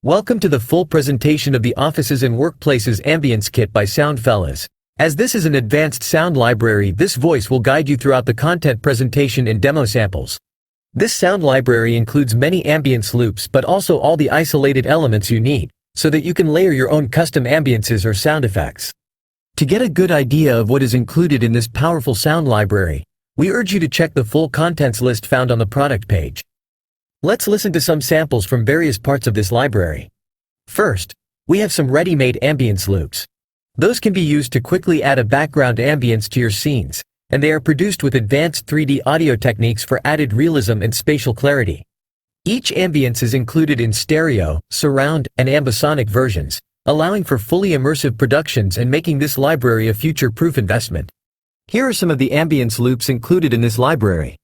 Welcome to the full presentation of the Offices and Workplaces Ambience Kit by Soundfellas. As this is an advanced sound library, this voice will guide you throughout the content presentation and demo samples. This sound library includes many ambience loops but also all the isolated elements you need, so that you can layer your own custom ambiences or sound effects. To get a good idea of what is included in this powerful sound library, we urge you to check the full contents list found on the product page. Let's listen to some samples from various parts of this library. First, we have some ready-made ambience loops. Those can be used to quickly add a background ambience to your scenes, and they are produced with advanced 3D audio techniques for added realism and spatial clarity. Each ambience is included in stereo, surround, and ambisonic versions, allowing for fully immersive productions and making this library a future-proof investment. Here are some of the ambience loops included in this library.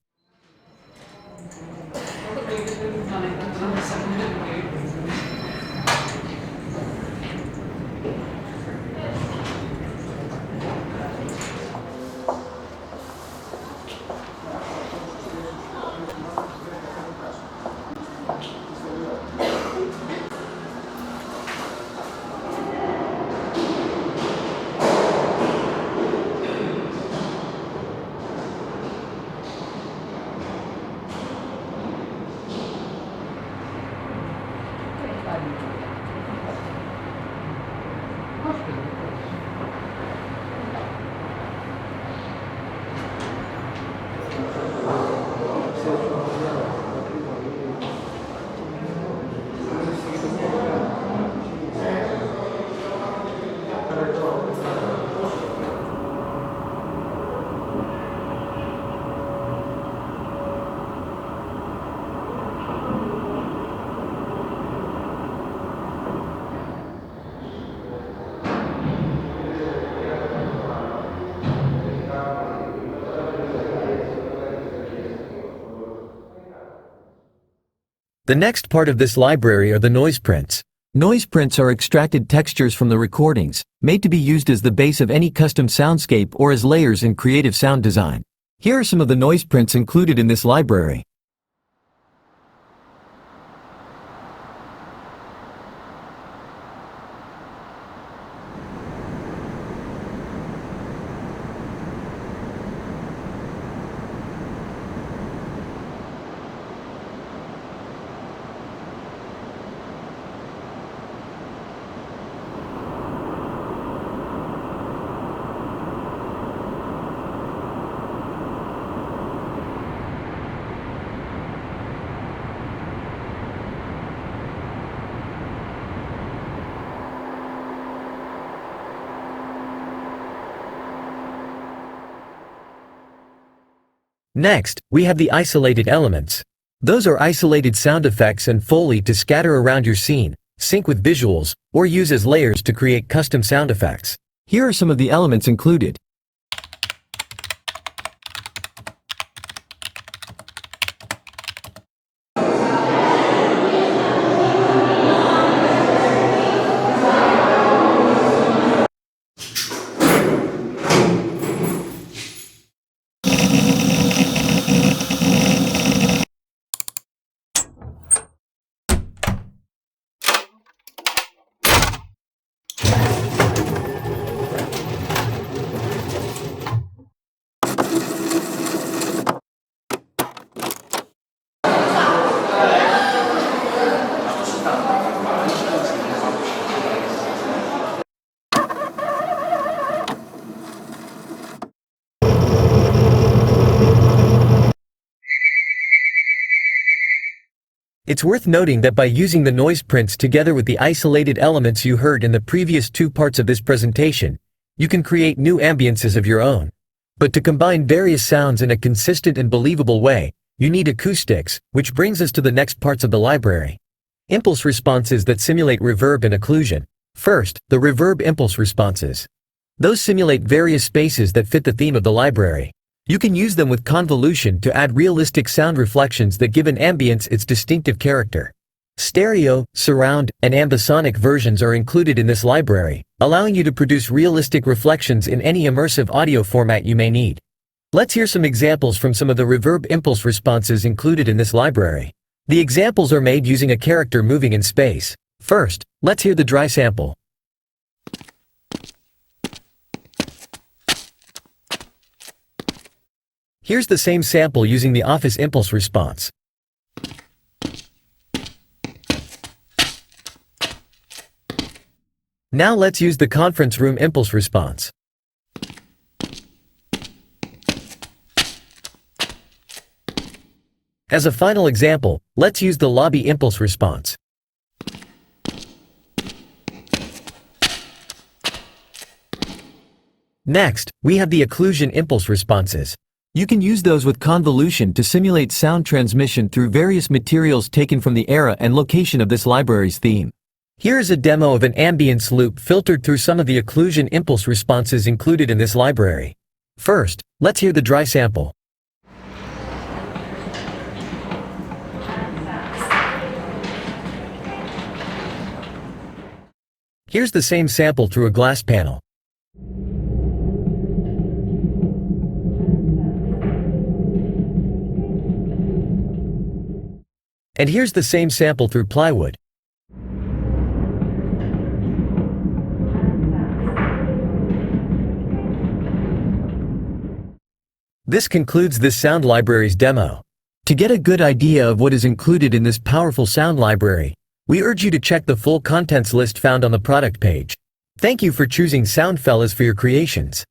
The next part of this library are the noise prints. Noise prints are extracted textures from the recordings, made to be used as the base of any custom soundscape or as layers in creative sound design. Here are some of the noise prints included in this library. Next, we have the isolated elements. Those are isolated sound effects and Foley to scatter around your scene, sync with visuals, or use as layers to create custom sound effects. Here are some of the elements included. It's worth noting that by using the noise prints together with the isolated elements you heard in the previous two parts of this presentation, you can create new ambiences of your own. But to combine various sounds in a consistent and believable way, you need acoustics, which brings us to the next parts of the library. Impulse responses that simulate reverb and occlusion. First, the reverb impulse responses. Those simulate various spaces that fit the theme of the library. You can use them with convolution to add realistic sound reflections that give an ambience its distinctive character. Stereo, surround, and ambisonic versions are included in this library, allowing you to produce realistic reflections in any immersive audio format you may need. Let's hear some examples from some of the reverb impulse responses included in this library. The examples are made using a character moving in space. First, let's hear the dry sample. Here's the same sample using the office impulse response. Now let's use the conference room impulse response. As a final example, let's use the lobby impulse response. Next, we have the occlusion impulse responses. You can use those with convolution to simulate sound transmission through various materials taken from the era and location of this library's theme. Here is a demo of an ambience loop filtered through some of the occlusion impulse responses included in this library. First, let's hear the dry sample. Here's the same sample through a glass panel. And here's the same sample through plywood. This concludes this sound library's demo. To get a good idea of what is included in this powerful sound library, we urge you to check the full contents list found on the product page. Thank you for choosing Soundfellas for your creations.